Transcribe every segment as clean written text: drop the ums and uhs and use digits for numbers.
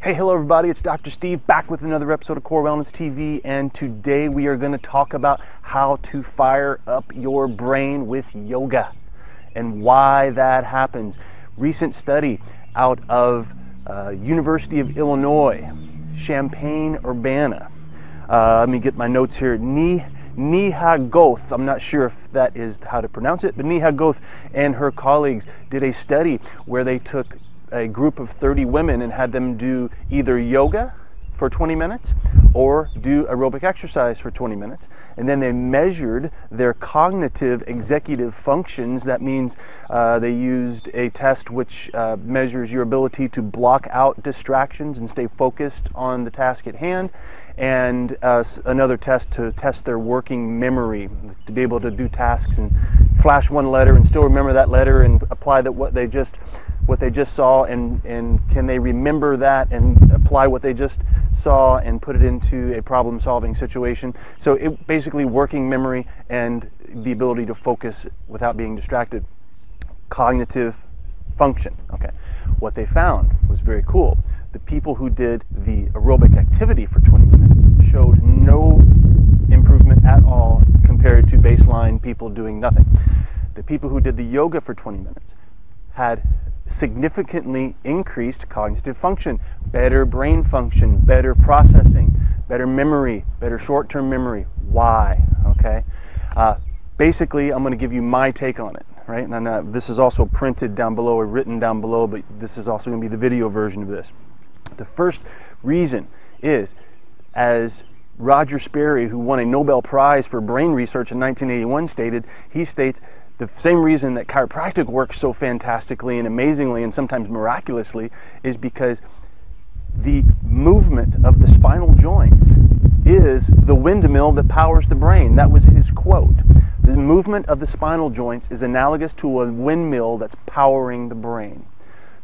Hey, hello everybody, it's Dr. Steve back with another episode of Core Wellness TV, and today we are going to talk about how to fire up your brain with yoga and why that happens. Recent study out of University of Illinois, Champaign-Urbana. Let me get my notes here. Neha Goth, I'm not sure if that is how to pronounce it, but Neha Goth and her colleagues did a study where they took a group of 30 women and had them do either yoga for 20 minutes or do aerobic exercise for 20 minutes. And then they measured their cognitive executive functions. That means they used a test which measures your ability to block out distractions and stay focused on the task at hand, and another test to test their working memory, to be able to do tasks and flash one letter and still remember that letter and apply what they just saw, and can they remember that and apply what they just saw and put it into a problem-solving situation. So it basically working memory and the ability to focus without being distracted. Cognitive function. Okay. What they found was very cool. The people who did the aerobic activity for 20 minutes showed no improvement at all compared to baseline people doing nothing. The people who did the yoga for 20 minutes had significantly increased cognitive function, better brain function, better processing, better memory, better short-term memory. Why? Okay. Basically, I'm going to give you my take on it, right? And this is also printed down below or written down below, but this is also going to be the video version of this. The first reason is, as Roger Sperry, who won a Nobel Prize for brain research in 1981, he states, the same reason that chiropractic works so fantastically and amazingly and sometimes miraculously is because the movement of the spinal joints is the windmill that powers the brain. That was his quote. The movement of the spinal joints is analogous to a windmill that's powering the brain.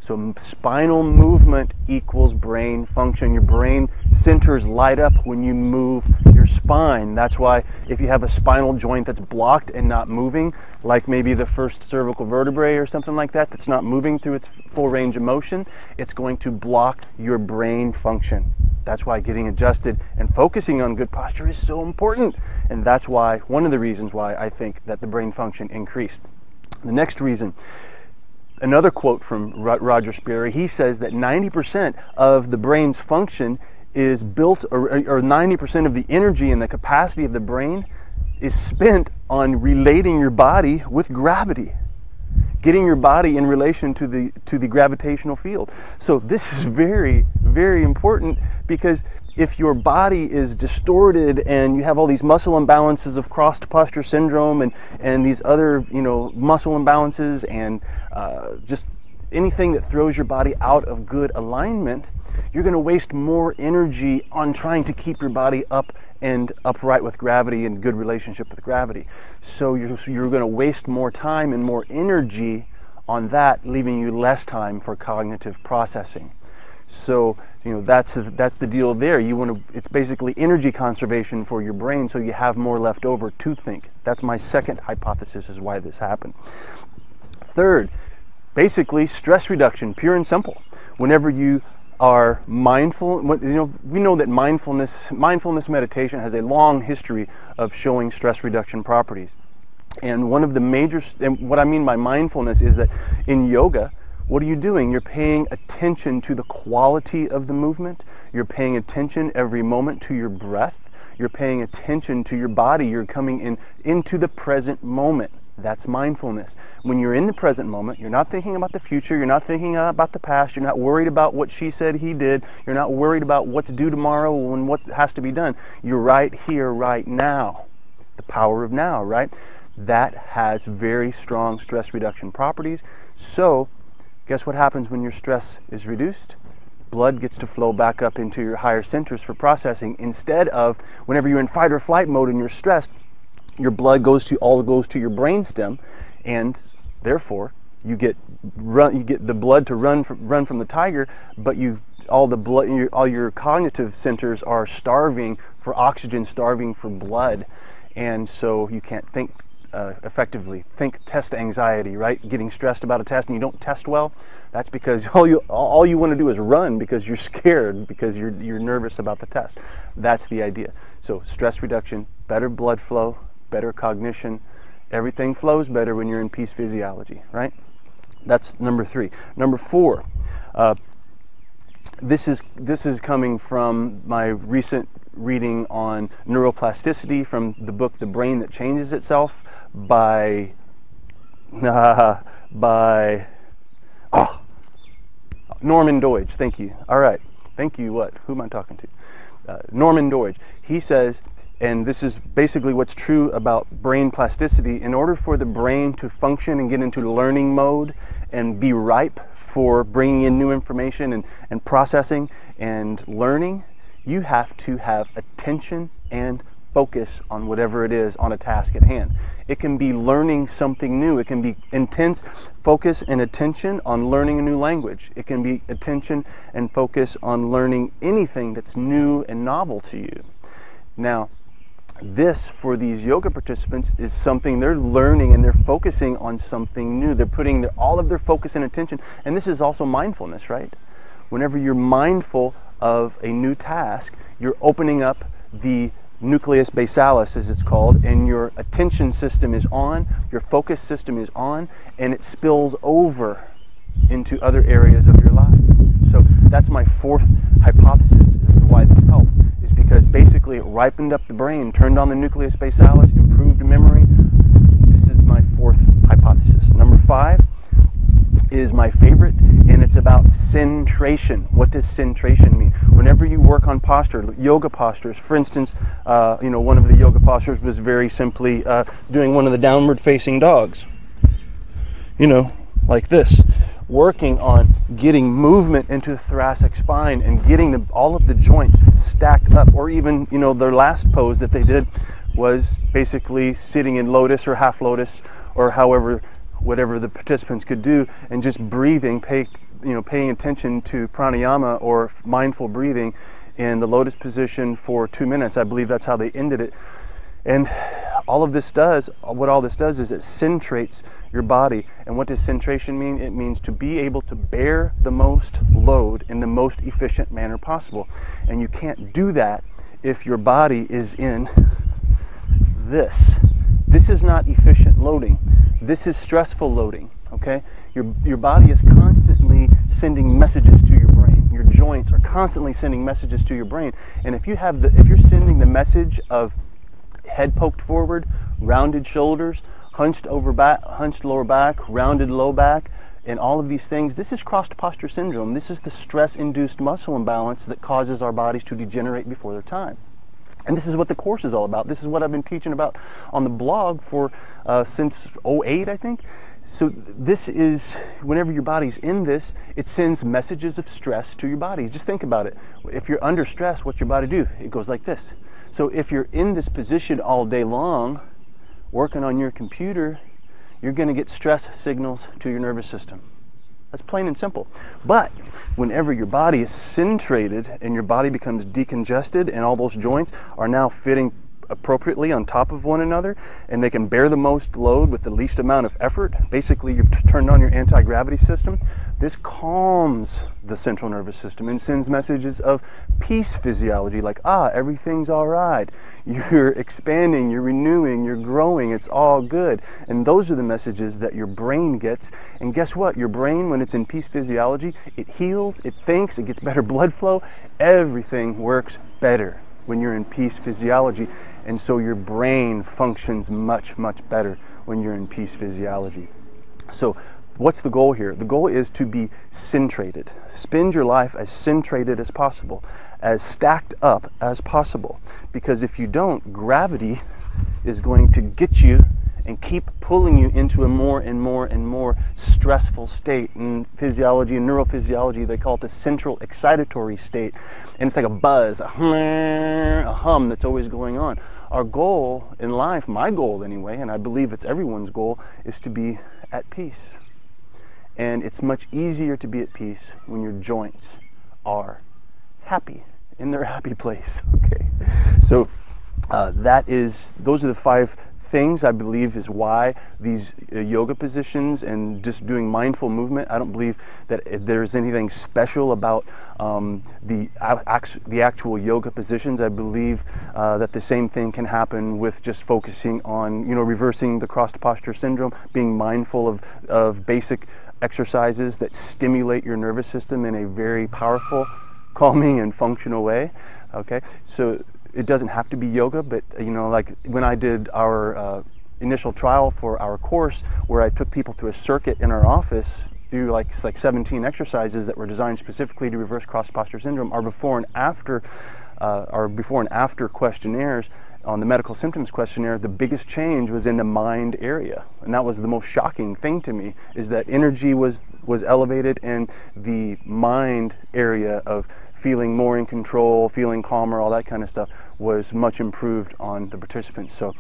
So spinal movement equals brain function. Your brain centers light up when you move your spine. That's why if you have a spinal joint that's blocked and not moving, like maybe the first cervical vertebrae or something like that, that's not moving through its full range of motion, it's going to block your brain function. That's why getting adjusted and focusing on good posture is so important. And that's why, one of the reasons why I think that the brain function increased. The next reason, another quote from Roger Sperry, he says that 90% of the brain's function is built, or 90% of the energy and the capacity of the brain is spent on relating your body with gravity, getting your body in relation to the gravitational field. So this is very, very important, because if your body is distorted and you have all these muscle imbalances of crossed posture syndrome and these other muscle imbalances and just anything that throws your body out of good alignment, you're going to waste more energy on trying to keep your body up and upright with gravity and good relationship with gravity. So you're going to waste more time and more energy on that, leaving you less time for cognitive processing. So that's the deal there. It's basically energy conservation for your brain, so you have more left over to think. That's my second hypothesis is why this happened. Third, basically stress reduction, pure and simple. Whenever you are mindful, we know that mindfulness meditation has a long history of showing stress reduction properties. And one of the and what I mean by mindfulness is that in yoga, what are you doing? You're paying attention to the quality of the movement. You're paying attention every moment to your breath. You're paying attention to your body. You're coming into the present moment. That's mindfulness. When you're in the present moment, you're not thinking about the future. You're not thinking about the past. You're not worried about what she said, he did. You're not worried about what to do tomorrow and what has to be done. You're right here, right now. The power of now, right? That has very strong stress reduction properties. So guess what happens when your stress is reduced? Blood gets to flow back up into your higher centers for processing, instead of whenever you're in fight or flight mode and you're stressed, your blood goes to your brainstem, and therefore you get the blood to run from the tiger, but all your cognitive centers are starving for oxygen, starving for blood, and so you can't think effectively. Think test anxiety, right? Getting stressed about a test and you don't test well. That's because all you want to do is run because you're scared, because you're nervous about the test. That's the idea. So stress reduction, better blood flow, better cognition. Everything flows better when you're in peace physiology, right? That's number 3. Number 4. This is coming from my recent reading on neuroplasticity from the book The Brain That Changes Itself by Norman Doidge. Thank you. All right. Thank you. What? Who am I talking to? Norman Doidge. He says, and this is basically what's true about brain plasticity, in order for the brain to function and get into learning mode and be ripe for bringing in new information and processing and learning, you have to have attention and focus on whatever it is on a task at hand. It can be learning something new. It can be intense focus and attention on learning a new language. It can be attention and focus on learning anything that's new and novel to you. Now, this, for these yoga participants, is something they're learning, and they're focusing on something new. They're putting all of their focus and attention, and this is also mindfulness, right? Whenever you're mindful of a new task, you're opening up the nucleus basalis, as it's called, and your attention system is on, your focus system is on, and it spills over into other areas of your life. So that's my 4th hypothesis as to why this helped, is because basically it ripened up the brain, turned on the nucleus basalis, improved memory. This is my 4th hypothesis. Number 5 is my favorite, and it's about centration. What does centration mean? Whenever you work on posture, yoga postures, for instance, one of the yoga postures was very simply doing one of the downward facing dogs. Like this. Working on getting movement into the thoracic spine and getting all of the joints stacked up, or even, their last pose that they did was basically sitting in lotus or half lotus, or whatever the participants could do, and just breathing, paying attention to pranayama or mindful breathing in the lotus position for 2 minutes. I believe that's how they ended it. And what all this does is it centrates your body. And what does centration mean? It means to be able to bear the most load in the most efficient manner possible. And you can't do that if your body is in this. This is not efficient loading. This is stressful loading, okay? Your body is constantly sending messages to your brain. Your joints are constantly sending messages to your brain. And if you're sending the message of head poked forward, rounded shoulders, hunched lower back, rounded low back, and all of these things, this is crossed posture syndrome. This is the stress-induced muscle imbalance that causes our bodies to degenerate before their time. And this is what the course is all about. This is what I've been teaching about on the blog for since 2008, I think. So this is, whenever your body's in this, it sends messages of stress to your body. Just think about it. If you're under stress, what's your body do? It goes like this. So if you're in this position all day long, working on your computer, you're going to get stress signals to your nervous system. That's plain and simple. But whenever your body is centrated and your body becomes decongested and all those joints are now fitting appropriately on top of one another, and they can bear the most load with the least amount of effort, basically you've turned on your anti-gravity system, this calms the central nervous system and sends messages of peace physiology, like, everything's all right, you're expanding, you're renewing, you're growing, it's all good. And those are the messages that your brain gets. And guess what? Your brain, when it's in peace physiology, it heals, it thinks, it gets better blood flow, everything works better when you're in peace physiology. And so your brain functions much, much better when you're in peace physiology. So what's the goal here? The goal is to be centrated. Spend your life as centrated as possible, as stacked up as possible. Because if you don't, gravity is going to get you and keep pulling you into a more and more and more stressful state. In physiology and neurophysiology, they call it the central excitatory state. And it's like a buzz, a hum that's always going on. Our goal in life, my goal anyway, and I believe it's everyone's goal, is to be at peace. And it's much easier to be at peace when your joints are happy, in their happy place. Okay, so those are the 5 things, I believe, is why these yoga positions and just doing mindful movement, I don't believe that there's anything special about the actual yoga positions. I believe that the same thing can happen with just focusing on, reversing the crossed posture syndrome, being mindful of basic exercises that stimulate your nervous system in a very powerful, calming, and functional way. Okay, so it doesn't have to be yoga, but like when I did our initial trial for our course, where I took people through a circuit in our office through like 17 exercises that were designed specifically to reverse cross posture syndrome, our before and after questionnaires on the medical symptoms questionnaire, the biggest change was in the mind area, and that was the most shocking thing to me, is that energy was elevated, and the mind area of feeling more in control, feeling calmer, all that kind of stuff was much improved on the participants. So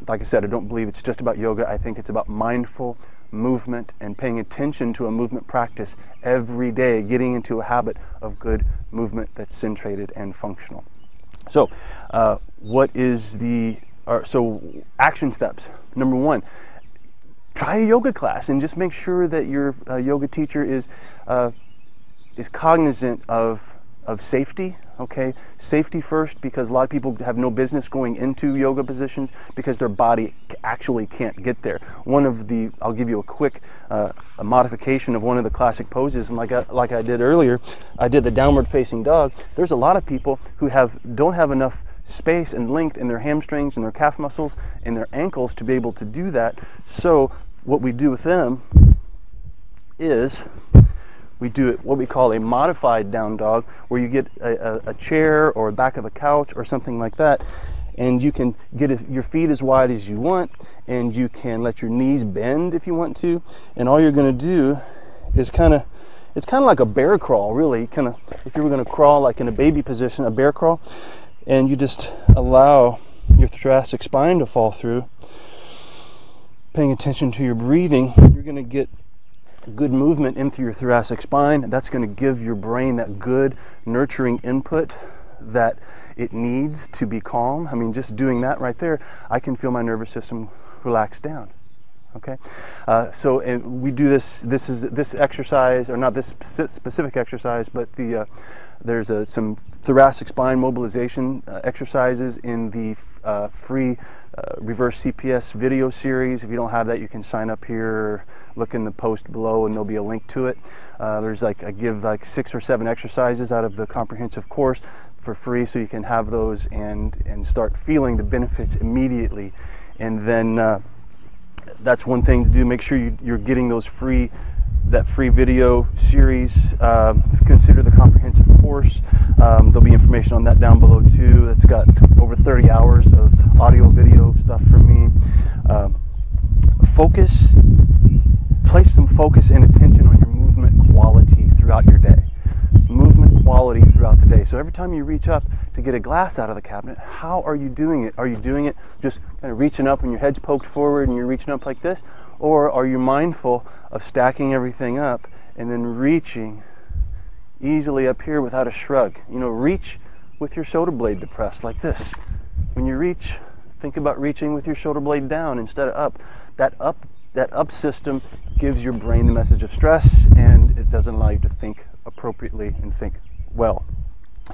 like I said, I don't believe it's just about yoga. I think it's about mindful movement and paying attention to a movement practice every day, getting into a habit of good movement that's centrated and functional. So so action steps. Number one, try a yoga class and just make sure that your yoga teacher is cognizant of safety. Okay, safety first, because a lot of people have no business going into yoga positions because their body actually can't get there. I'll give you a quick a modification of one of the classic poses, and like I did earlier, I did the downward facing dog. There's a lot of people who don't have enough space and length in their hamstrings and their calf muscles and their ankles to be able to do that. So what we do with them is we do it what we call a modified down dog, where you get a chair or a back of a couch or something like that, and you can get your feet as wide as you want, and you can let your knees bend if you want to, and all you're going to do is it's kind of like a bear crawl, really. If you were going to crawl like in a baby position, a bear crawl, and you just allow your thoracic spine to fall through, paying attention to your breathing. You're going to get good movement into your thoracic spine. That's going to give your brain that good nurturing input that it needs to be calm. I mean, just doing that right there, I can feel my nervous system relax down. Okay, so and we do this exercise, or not this specific exercise, but there's some thoracic spine mobilization exercises in the free reverse CPS video series. If you don't have that, you can sign up here, look in the post below, and there'll be a link to it. I give like 6 or 7 exercises out of the comprehensive course for free, so you can have those and start feeling the benefits immediately. And then that's one thing to do. Make sure you're getting that free video series. Consider the comprehensive course. There'll be information on that down below too. It's got over 30 hours of audio video stuff from me. Place some focus and attention on your movement quality throughout your day. Movement quality throughout the day. So every time you reach up to get a glass out of the cabinet, how are you doing it? Are you doing it just kind of reaching up and your head's poked forward and you're reaching up like this? Or are you mindful of stacking everything up and then reaching easily up here without a shrug? Reach with your shoulder blade depressed like this. When you reach, think about reaching with your shoulder blade down instead of up. That up system gives your brain the message of stress, and it doesn't allow you to think appropriately and think well.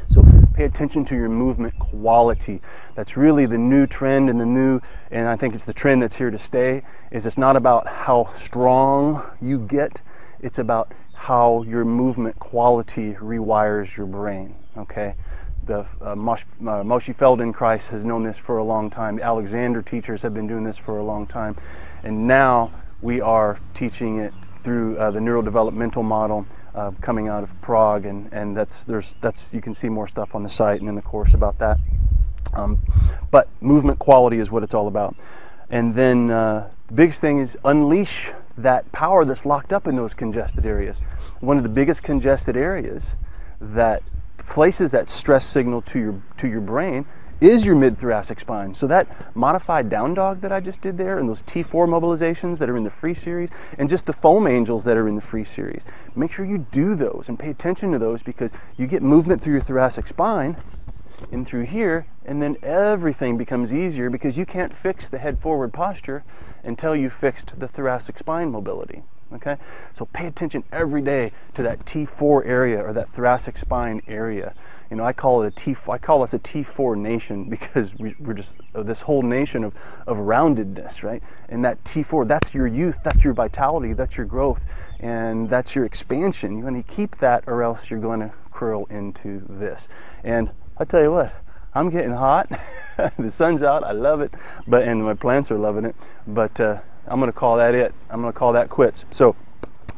So pay attention to your movement quality. That's really the new trend, and I think it's the trend that's here to stay. It's not about how strong you get, it's about how your movement quality rewires your brain. Okay, the Moshe Feldenkrais has known this for a long time. The Alexander teachers have been doing this for a long time, and now we are teaching it through the neurodevelopmental model coming out of Prague, and you can see more stuff on the site and in the course about that. But movement quality is what it's all about. And then the biggest thing is unleash that power that's locked up in those congested areas. One of the biggest congested areas that places that stress signal to your brain is your mid-thoracic spine. So that modified down dog that I just did there, and those T4 mobilizations that are in the free series, and just the foam angels that are in the free series, make sure you do those and pay attention to those, because you get movement through your thoracic spine, in through here, and then everything becomes easier because you can't fix the head forward posture until you fixed the thoracic spine mobility. Okay, so pay attention every day to that T4 area, or that thoracic spine area. You know, I call us a T4 nation, because we're just this whole nation of roundedness, right? And that T4, that's your youth, that's your vitality, that's your growth, and that's your expansion. You want to keep that, or else you're going to curl into this. And I tell you what, I'm getting hot. The sun's out, I love it, and my plants are loving it. But I'm going to call that it. I'm going to call that quits. So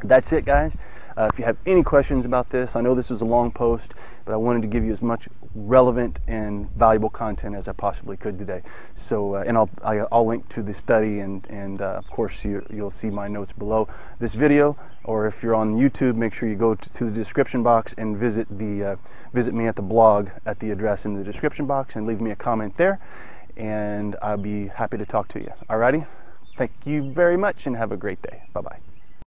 that's it, guys. If you have any questions about this, I know this was a long post, but I wanted to give you as much relevant and valuable content as I possibly could today. So, and I'll link to the study, and of course you'll see my notes below this video. Or if you're on YouTube, make sure you go to the description box and visit me at the blog at the address in the description box, and leave me a comment there, and I'll be happy to talk to you. Alrighty? Thank you very much, and have a great day. Bye-bye.